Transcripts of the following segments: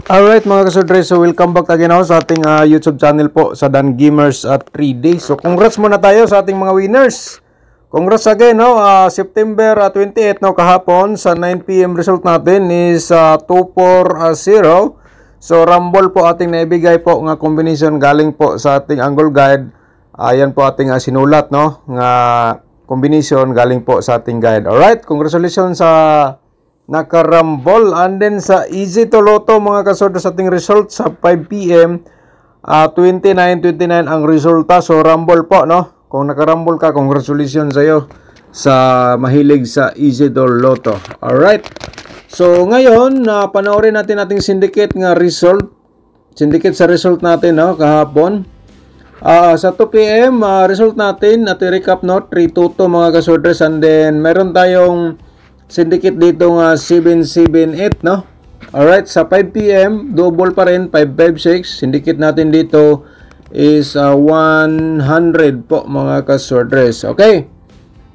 Alright mga kasudre, so welcome back again ako sa ating YouTube channel po sa Dan Gamers at 3 Days. So congrats muna tayo sa ating mga winners. Congrats again, no? September 28, no, kahapon sa 9 PM result natin is 2-4-0. So rumble po ating naibigay po nga combination galing po sa ating angle guide. Ayan po ating sinulat, no, nga combination galing po sa ating guide. Alright, congratulations sa nakarambol. And then sa Easy to Lotto mga kasodre sa ating result sa 5 PM 29-29 ang resulta. So rumble po, no? Kung nakarambol ka, congratulations sa iyo sa mahilig sa Easy to Lotto. Alright, so ngayon panoorin natin ating syndicate nga result. Syndicate sa result natin, no, kahapon sa 2 PM result natin at i-recap, no, 3-2 mga kasodres. And then meron tayong syndicate dito nga 778, no? Alright, sa 5 PM, double pa rin, 556. Syndicate natin dito is 100 po mga kasordres. Okay.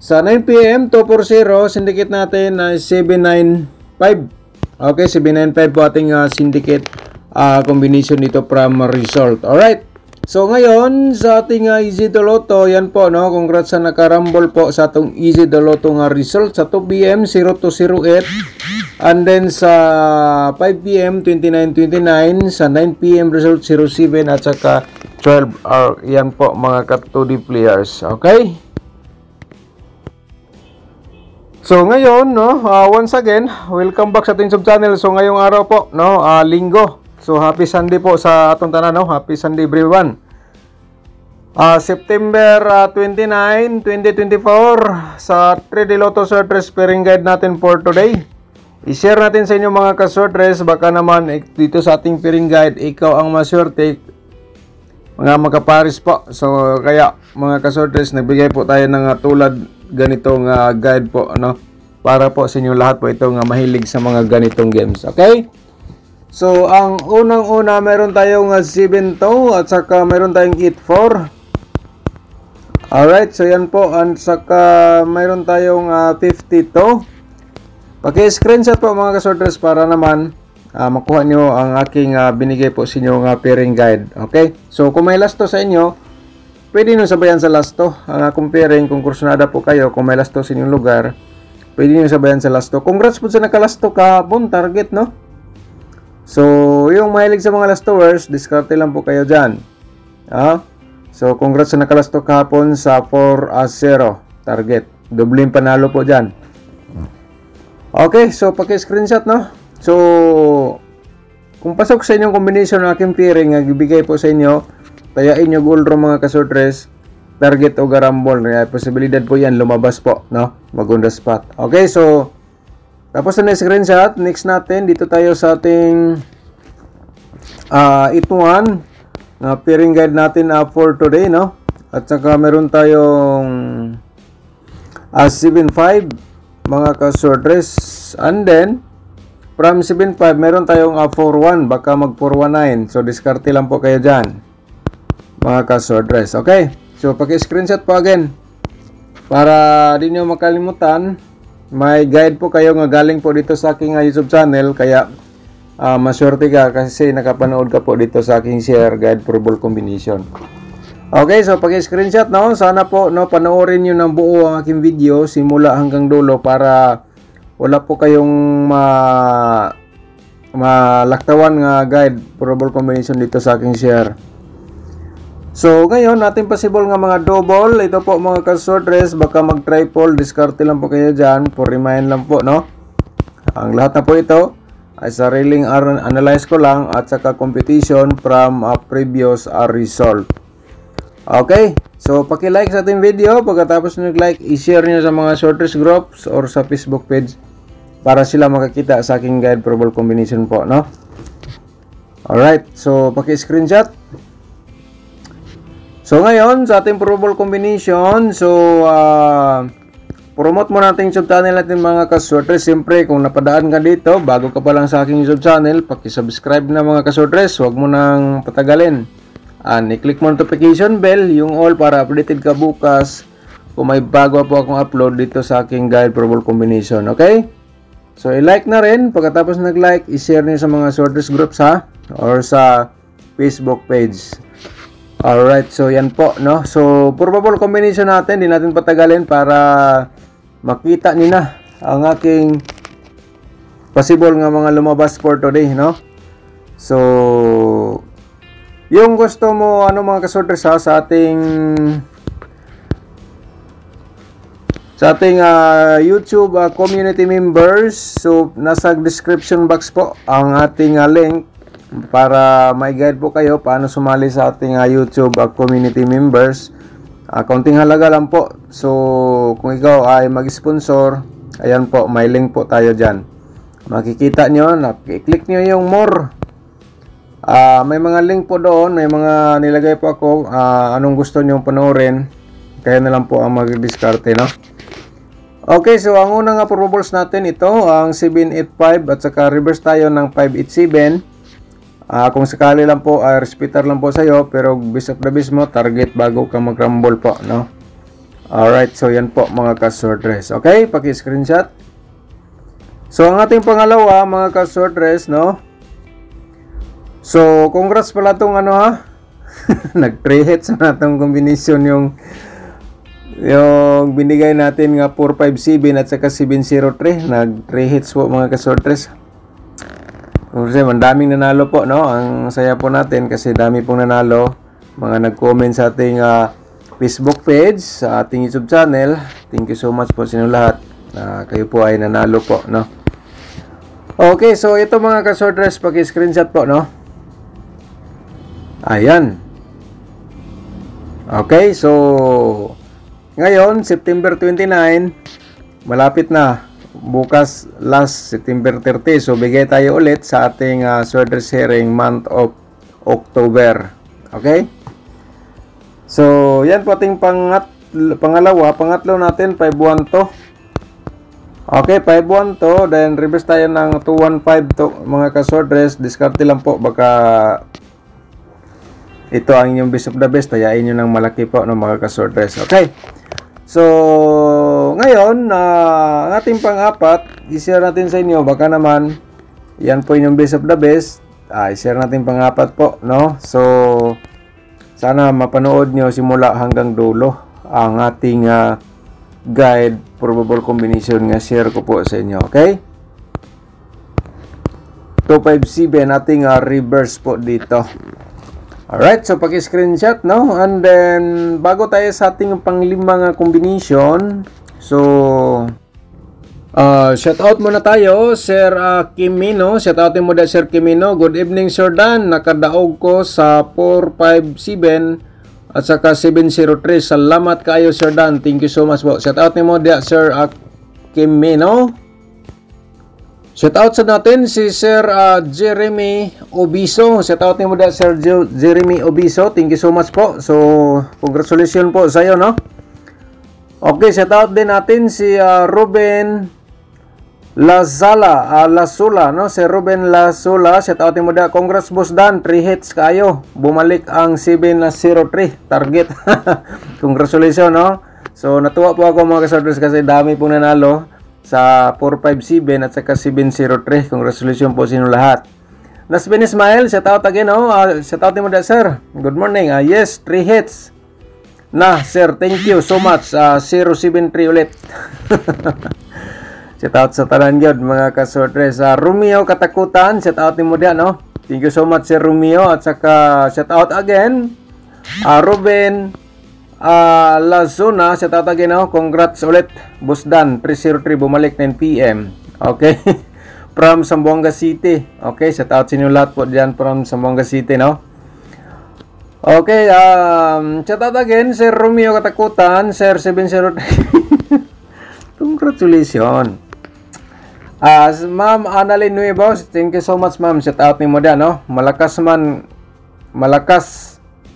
Sa 9 PM, 240, syndicate natin ay 795. Okay, 795 po ating syndicate combination dito from result. Alright. So ngayon sa ating Easy to Lotto, yan po, no, congrats sa nakarambol po sa atong Easy to Lotto nga result sa 2 PM 0208, and then sa 5 PM 29-29, sa 9 PM result 07 at saka 12. Yan po mga ka-2D players. Okay? So ngayon, no, once again, welcome back sa ating sub-channel. So ngayong araw po, no, Linggo. So happy Sunday po sa atong tanan, no? Happy Sunday everyone. September 29, 2024 sa 3D Lotto Sortress pairing guide natin for today. I-share natin sa inyo mga ka-sortress, baka naman dito sa ating pairing guide ikaw ang maswerte, mga magkaparis po. So kaya mga ka-sortress, nagbigay po tayo ng tulad ganitong guide po, ano, para po sa inyo lahat po itong mahilig sa mga ganitong games. Okay? So, ang unang-una, meron tayong 7-2 at saka meron tayong 8-4. Alright, so yan po. At saka meron tayong 52. Paki-screenshot po mga kasorters para naman makuha nyo ang aking binigay po sa inyo pairing guide. Okay? So, kung may lasto sa inyo, pwede nyo sabayan sa lasto. Ang akong pairing, kung kursunada po kayo, kung may lasto sa inyong lugar, pwede nyo sabayan sa lasto. Congrats po sa nakalasto kahapon, target, no? So, yung mahilig sa mga lastowers, diskarte lang po kayo dyan. So, congrats sa nakalasto kahapon sa 4-0 target. Dobleng panalo po dyan. Okay, so paki-screenshot, no? So, kung pasok sa inyong combination ng aking pairing na ibigay po sa inyo, tayain nyo gold room mga kasortres, target o garambol. Posibilidad po yan, lumabas po, no? Mag-on the spot. Okay, so tapos na screenshot, next natin, dito tayo sa ating ituan na pairing guide natin for today, no? At saka meron tayong 7-5 mga ka-sortress. And then, from 7-5, meron tayong 4-1, baka mag 4-1-9. So, diskarte lang po kayo dyan, mga ka-sortress. Okay? So, paki-screenshot po again para di nyo makalimutan. May guide po kayo nga galing po dito sa aking YouTube channel, kaya maswerte ka kasi nakapanood ka po dito sa aking share guide for ball combination. Okay, so paki-screenshot, no, sana po, no, panoorin niyo ng buo ang aking video simula hanggang dulo para wala po kayong malaktawan nga guide for ball combination dito sa aking share. So, ngayon, natin possible nga mga double. Ito po mga ka-sortress, baka mag-triple. Diskarte lang po kayo dyan. For remind lang po, no? Ang lahat na po ito ay sariling analyze ko lang at saka competition from previous result. Okay? So, paki-like sa ating video. Pagkatapos nyo-like, i-share nyo sa mga sortress groups or sa Facebook page para sila makakita sa aking guide for ball combination po, no? Alright. So, paki-screenshot. So ngayon sa ating Pro Ball combination, so promote mo natin yung YouTube channel natin mga ka-sortress. Siyempre kung napadaan ka dito, bago ka pa lang sa aking YouTube channel, paki-subscribe na mga ka-sortress, huwag mo nang patagalin. I-click mo notification bell, yung all, para updated ka bukas kung may bago po akong upload dito sa aking guide Pro Ball combination. Okay? So, i-like na rin. Pagkatapos nag-like, i-share niyo sa mga sorters groups ha, or sa Facebook page. Alright, so yan po, no? So, probable combination natin, di natin patagalin para makita niyo na ang aking possible nga mga lumabas for today, no? So, yung gusto mo, ano mga kasorters ha, sa ating YouTube community members. So, nasa description box po ang ating link para may guide po kayo paano sumali sa ating YouTube community members. Kaunting halaga lang po. So, kung ikaw ay mag-sponsor, ayan po, may link po tayo dyan. Makikita nyo, i-click nyo yung more. May mga link po doon, may mga nilagay po ako, anong gusto nyo panoorin. Kaya na lang po ang mag-discarte, no? Okay, so ang unang probables natin ito, ang 785 at saka reverse tayo ng 587. Kung sakali lang po, repeater lang po sa'yo, pero base of the base mo, target bago ka mag-rumble po, no? Alright, so yan po mga ka-sortress. Okay, paki-screenshot. So, ang ating pangalawa, mga ka-sortress, no? So, congrats pala itong ano ha? Nag-3 hits na itong combination yung binigay natin nga 457 at saka 703. Nag-3 hits po mga ka-sortress. Kasi mandaming nanalo po, no? Ang saya po natin kasi dami pong nanalo. Mga nag-comment sa ating Facebook page, sa ating YouTube channel. Thank you so much po sa inyo lahat. Kayo po ay nanalo po, no? Okay, so ito mga ka-sortress, paki-screenshot po, no? Ayan. Okay, so ngayon, September 29, malapit na. Bukas, last September 30. So, bigay tayo ulit sa ating sortress hearing month of October. Okay? So, yan po ating pangalawa. Pangatlo natin, 512. Okay, 512. Then, reverse tayo ng 215 to mga ka-sortress. Discarte lang po. Baka ito ang inyong best of the best. Tayain nyo ng malaki po ng mga ka-sortress. Okay? So, ngayon, ang ating pang-apat, i-share natin sa inyo. Baka naman, yan po yung best of the best. I-share natin pang-apat po, no? So, sana mapanood nyo simula hanggang dulo ang ating guide, probable combination nga share ko po sa inyo, okay? 257, ating reverse po dito. Alright, so paki-screenshot, no? And then, bago tayo sa ating panglimang combination, so, shout out muna tayo, Sir Kimino. Shout out mo da, Sir Kimino. Good evening, Sir Dan. Nakadaog ko sa 457 at saka 703. Salamat kayo, Sir Dan. Thank you so much po. Shout out mo da, Sir Kimino. Shout out sa natin si Sir Jeremy Obiso. Shout out mo da, Sir Jeremy Obiso. Thank you so much po. So, congratulations po sa iyo, no? Okay, shout out din natin si Ruben Lasula, no? Si Ruben Lasula, shout out mo da. Congrats, Boss Dan. 3 hits kayo. Bumalik ang 703 target. Congratulations, no? So, natuwa po ako mga ka-sortress kasi dami pong nanalo sa 457 at saka 703. Congratulations po sa inyo lahat. Nasbin Ismail, shout out again, no? Shout out mo da, sir. Good morning. Yes, 3 hits. Na, sir, thank you so much. 073 ulit. Shout out sa tanan yun, mga ka-sortress. Romeo Katakutan, shout out mo da, no? Thank you so much, Sir Romeo. At saka, shout out again, Ruben Lazuna, shout out again, no? Congrats ulit, Boss Dan. 303, bumalik 9 PM. Okay? From Zamboanga City. Okay, shout out sa inyo lahat po dyan from Zamboanga City, no? Okay, shout out again, Sir Romeo Katakutan, Sir 703. Congratulations. Ma'am Annalyn Nuevos, thank you so much, ma'am. Shout out ni mo dyan, no? Malakas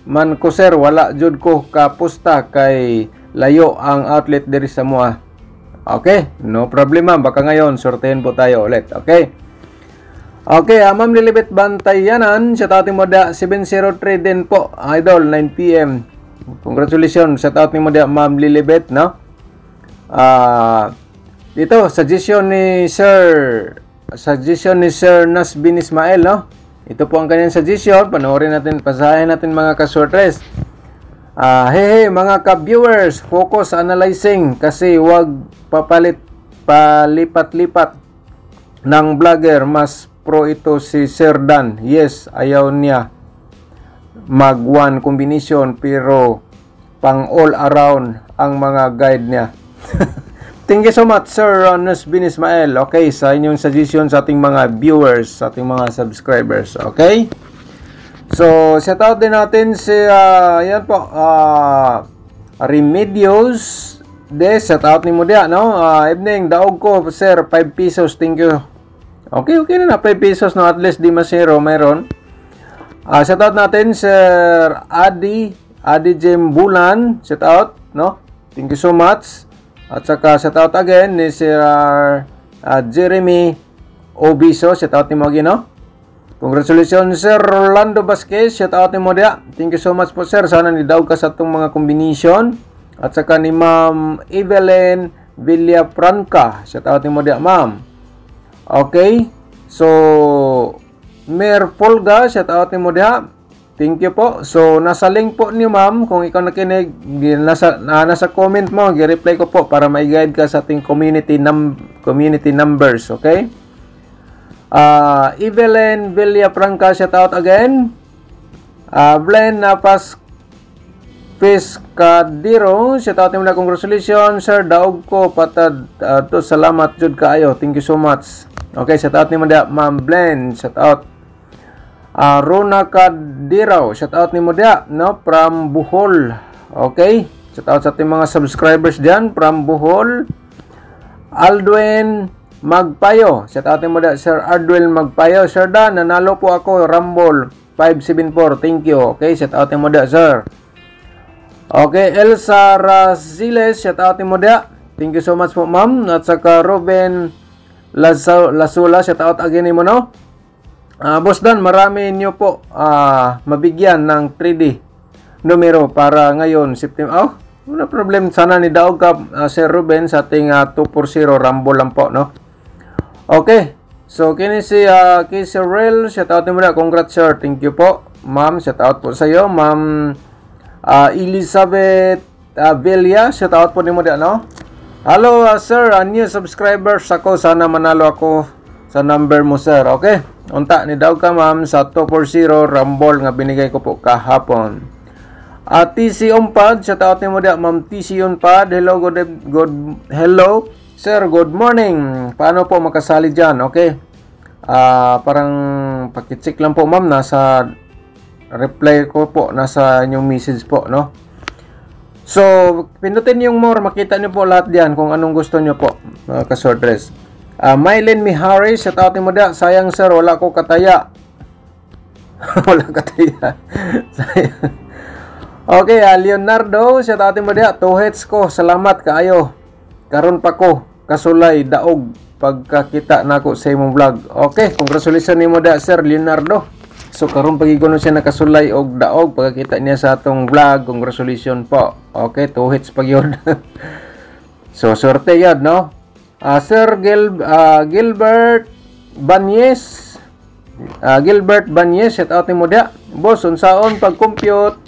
man ko, sir, wala jud ko kapusta kay layo ang outlet diri sa mua. Okay, no problem, ma'am. Baka ngayon sortehin po tayo ulit. Okay. Okay, Ma'am Lilibet Bantayanan, shout out mo da 703 din po, idol, 9 PM. Congratulations, shout out mo da, Ma'am Lilibet, no? Dito, suggestion ni Sir Nasbin Ismail, no? Ito po ang kanyang suggestion. Panoorin natin, pasahin natin mga ka-sortres. Hey, mga ka-viewers, focus analyzing kasi wag palipat-lipat ng vlogger. Mas pro ito si Sir Dan. Yes, ayaw niya mag one combination pero pang all around ang mga guide niya. Thank you so much, Sir Nasbin Ismail. Okay, sa inyong suggestion sa ating mga viewers, sa ating mga subscribers. Okay? So, shout out din natin si, yan po, Remedios de, shout out ni mo dia, no? Evening, daog ko, sir, 5 pesos, thank you. Okay na 5 pesos, no? At least di masero, mayroon. Shout out natin, Sir Adi Jem Bulan, shout out, no? Thank you so much. At saka shout out again ni Sir Jeremy Obiso, shout out ni mo again, no? Congratulations, Sir Rolando Vasquez, shout out ni mo dia. Thank you so much po, sir. Sana nidaog ka sa itong mga combination. At saka ni Ma'am Evelyn Villafranca, shout out ni mo dia, ma'am. Okay, so Mer Polga, shout out ni mo dia. Thank you po. So, nasa link po niyo, ma'am. Kung ikaw nakinig, nasa comment mo, i-reply ko po para ma-guide ka sa ating community numbers. Okay? Evelyn Villafranca, shout out again. Blen Pescadero, shout out niyo na, congratulations, sir. Daog ko, patad. Salamat, jud kaayo. Thank you so much. Okay, shout out niyo na, ma'am Blen. Shout out. Rona Kadiraw, shout out ni mo dia, no, from Bohol. Okay, shout out sa ating mga subscribers diyan from Bohol. Aldwin Magpayo, shout out ni mo dia, Sir Aldwin Magpayo. Sir Dan, nanalo po ako Rumble 574, thank you. Okay, shout out ni mo dia, sir. Okay, Elsa Raziles, shout out ni mo dia, thank you so much po, ma'am. At saka Ruben Lasula, shout out again ni mo, no. Boss Dan, marami nyo po mabigyan ng 3D numero para ngayon, September. Wala problem. Sana ni daog ka, Sir Ruben, sa ating 240 Rumble lang po, no? Okay. So, kini si Kisarel, shout out mo na. Congrats, sir. Thank you po. Ma'am, shout out po sa iyo. Ma'am Elizabeth Velia, shout out po ni mo na, no? Hello, sir. New subscribers ako. Sana manalo ako sa number mo, sir. Okay? Unta, ni daw ka, ma'am, sa 240 Rumble nga binigay ko po kahapon. TC Umpad, shout out ni mo dia, ma'am TC Umpad. Hello, hello, sir, good morning. Paano po makasali dyan? Okay? Parang pakicheck lang po, ma'am. Nasa reply ko po, nasa inyong message po, no? So, pindutin yung more, makita niyo po lahat diyan kung anong gusto niyo po, ka-sortress. Mylene Mihari, shout out mo dia. Sayang, sir, wala ko kataya. Wala kataya. Sayang. Okay, Leonardo, shout out mo dia. 2 hits ko, salamat kaayo. Karon pa ko kasulay daog pagkakita nako sa imong vlog. Okay, congratulations nimo dia, sir Leonardo. So karon pagigono siya nakasulay og daog pagkakita niya sa atong vlog. Congratulations po. Okay, 2 hits pa gyud. So sorte yun, no? Sir Gilbert Banyes, shout out ni mo dia. Boss, unsaon pag-compute?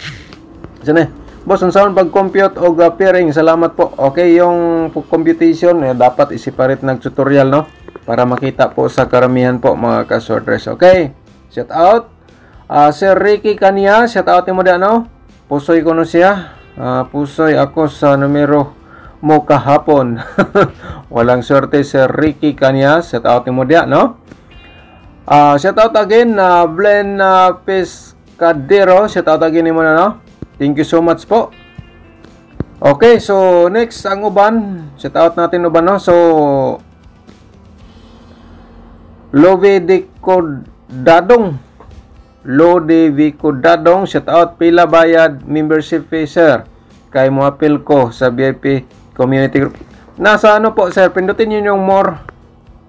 Sine? Boss, unsaon pag-compute og pairing? Salamat po. Okay, yung computation dapat i-separate ng tutorial, no? Para makita po sa karamihan po mga ka-sortress. Okay? Shout out. Sir Ricky Kanya, shout out ni mo dia, no? Pusoy ko no siya. Pusoy ako sa numero mo kahapon. Walang sorte, Sir Ricky Kanyas. Shout out ni mo dia, no? Shout out again, Blen Pescadero. Shout out again ni mo na, no? Thank you so much po. Okay, so next ang uban. Shout out natin uban, no? So Lode Vico Dadong, shout out. Pila bayad membership fee, sir? Kay mo appeal ko sa VIP community group. Nasa ano po, sir, pindutin nyo yung more.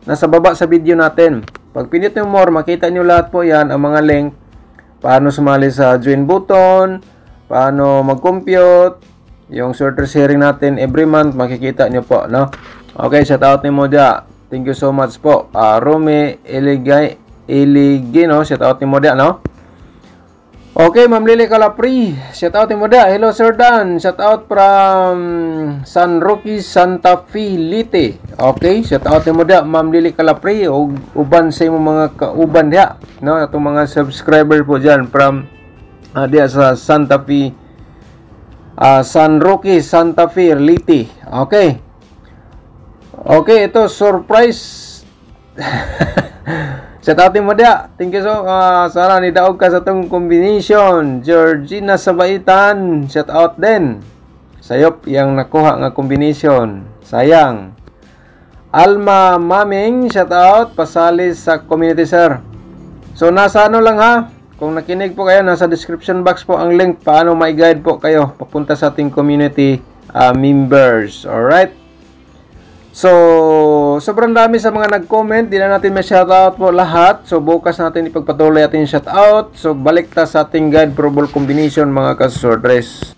Nasa baba sa video natin. Pag pindut yung more, makita nyo lahat po yan, ang mga link. Paano sumali sa join button, paano mag-compute, yung sorter sharing natin every month, makikita nyo po, no? Okay, shout out ni mo dia. Thank you so much po. Rome Eligino, shout out ni mo dia, no? Okay, Ma'am Lily Calapri, shout out ni mo dia. Hello Sir Dan, shout out from San Roque, Santa Fe, Leyte. Okay, shout out ni mo dia, Ma'am Lily Calapri, ug uban sa imong mga kauban dia, no? Atong mga subscriber po diyan from dia sa Santa Fe, San Roque, Santa Fe, Leyte. Okay. Okay, ito surprise. Shout out mo dia. Thank you so sana ni daog ka sa tong combination. Georgina Sabaitan, shout out din. Sayop yang nakuha nga combination. Sayang. Alma Maming, shout out. Pasali sa community sir. So nasa ano lang ha. Kung nakinig po kayo, nasa description box po ang link paano may guide po kayo papunta sa ating community members. Alright? So, sobrang dami sa mga nag-comment. Di na natin may shoutout po lahat. So, bukas natin ipagpatuloy ating shoutout. So, balik ta sa ating guide probable combination mga kasortres.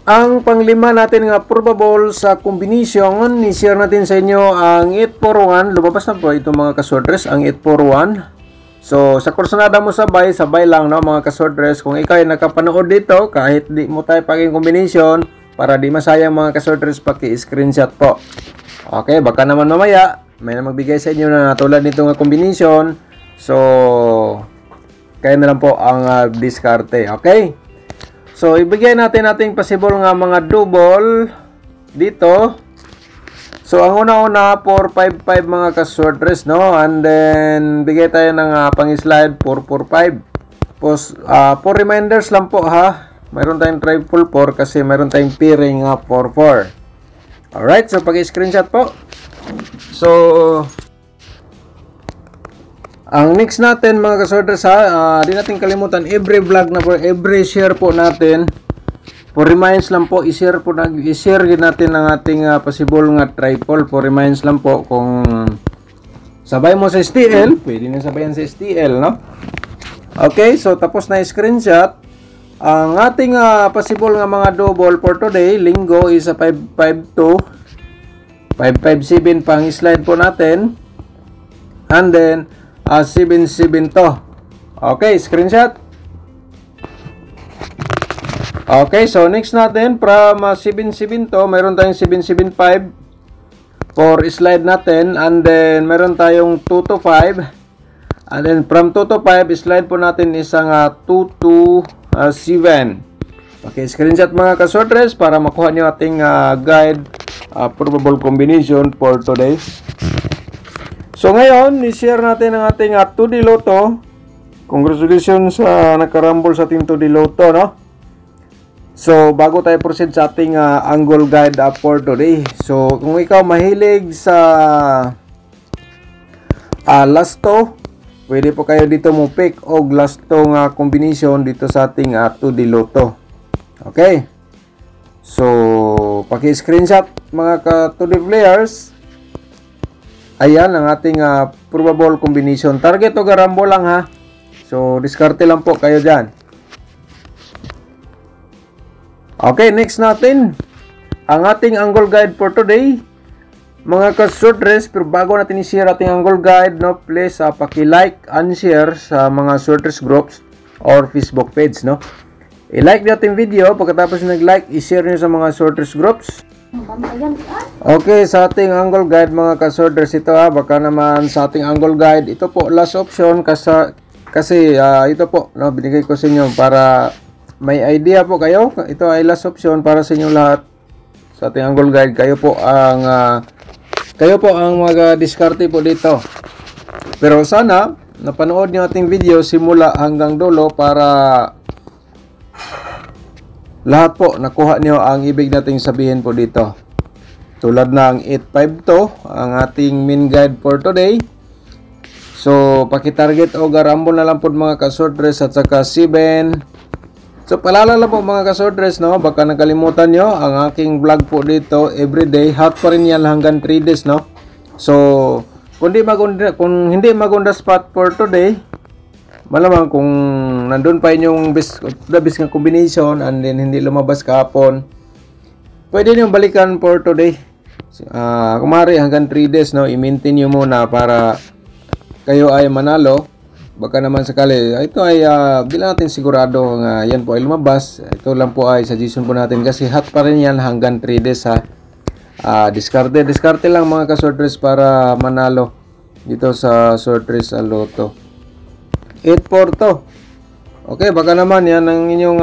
Ang panglima natin nga probable sa combination, i-share natin sa inyo ang 841. Lumabas na po ito mga kasortres, ang 841. So, sa kursunada mo sabay lang no mga kasortres. Kung ikaw ay nakapanood dito, kahit di mo tayo paging combination, para di masayang mga kasortres, paki-screenshot po. Okay, baka naman mamaya may na magbigay sa inyo na tulad nito nga combination. So, kaya na lang po ang diskarte. Okay? So, ibigay natin ating possible nga mga double dito. So, ang una-una 455 mga kasortres, no? And then bigay tayo ng pang-slide 445. Pos 4 reminders lang po ha. Mayroon tayong triple 4 kasi mayroon tayong pairing 44. Alright, so pag-screenshot po. So, ang next natin mga kasortres ha, di natin kalimutan, every vlog na po, every share po natin, for reminds lang po, i-share din natin ang ating possible nga triple, for reminds lang po, kung sabay mo sa STL, pwede na sabayan sa STL, no? Okay, so tapos na screenshot. Ang ating possible nga mga double for today, linggo is 552, 557 pang slide po natin, and then 772. Okay, screenshot. Okay, so next natin from 772, mayroon tayong 775 for slide natin, and then mayroon tayong 225, and then from 2 to 5 slide po natin isang 2 to 7. Okay, screenshot mga kasortres para makuha nyo ating guide probable combination for today. So ngayon, i-share natin ang ating 2D Lotto. Congratulations sa nakarambol sa ating 2D Lotto, no? So, bago tayo proceed sa ating angle guide for today. So, kung ikaw mahilig sa Lasto, pwede po kayo dito mo pick o Lasto nga combination dito sa ating 2D Lotto. Okay? So, paki-screenshot mga ka-2D players. Ayan ang ating probable combination. Target o garambo lang ha. So, diskarte lang po kayo dyan. Okay, next natin ang ating angle guide for today. Mga ka-sortres, pero bago natin i-share ating angle guide, no, please paki-like and share sa mga sortres groups or Facebook page, no. I-like natin video, pagkatapos nag-like, i-share niyo sa mga sortres groups. Okay, sa ating angle guide mga ka-sortres, ito baka naman sa ating angle guide, ito po last option kasi ito po, no, binigay ko sa inyo para may idea po kayo. Ito ay last option para sa inyo lahat. Sa ating angle guide, kayo po ang mag-diskarte po dito. Pero sana napanood niyo ating video simula hanggang dulo para lahat po nakuha niyo ang ibig nating sabihin po dito. Tulad ng 852, ang ating main guide for today. So, paki-target o garambol na lang po mga ka-sortres at saka 7. So, paalala lang po mga ka-sortres, no? Baka nakalimutan nyo, ang aking vlog po dito, everyday, hot pa rin yan hanggang 3 days, no? So, kung hindi maganda spot for today, malamang kung nandun pa inyong the best nga combination and then hindi lumabas kahapon, pwede nyo balikan for today. Kumari hanggang 3 days, no, i-maintain nyo muna para kayo ay manalo. Baka naman sakali, ito ay di lang natin sigurado nga yan po ay lumabas. Ito lang po ay suggestion po natin kasi hot pa rin yan hanggang 3 days ha. Diskarte lang mga ka-sortress para manalo dito sa sortress Lotto. 8-4 to. Okay, baka naman yan ang inyong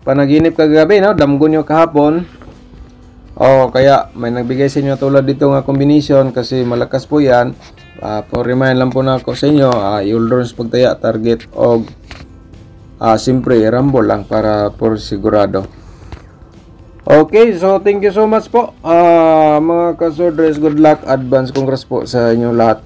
panaginip kagabi, no? Damgo nyo kahapon. Kaya may nagbigay sa inyo tulad dito nga combination kasi malakas po yan. For remind lang po na ako sa inyo, Yuldrons pagtaya, target, o siyempre, rumble lang para por sigurado. Okay, so thank you so much po mga ka-sortress. Good luck, advance congrats po sa inyong lahat.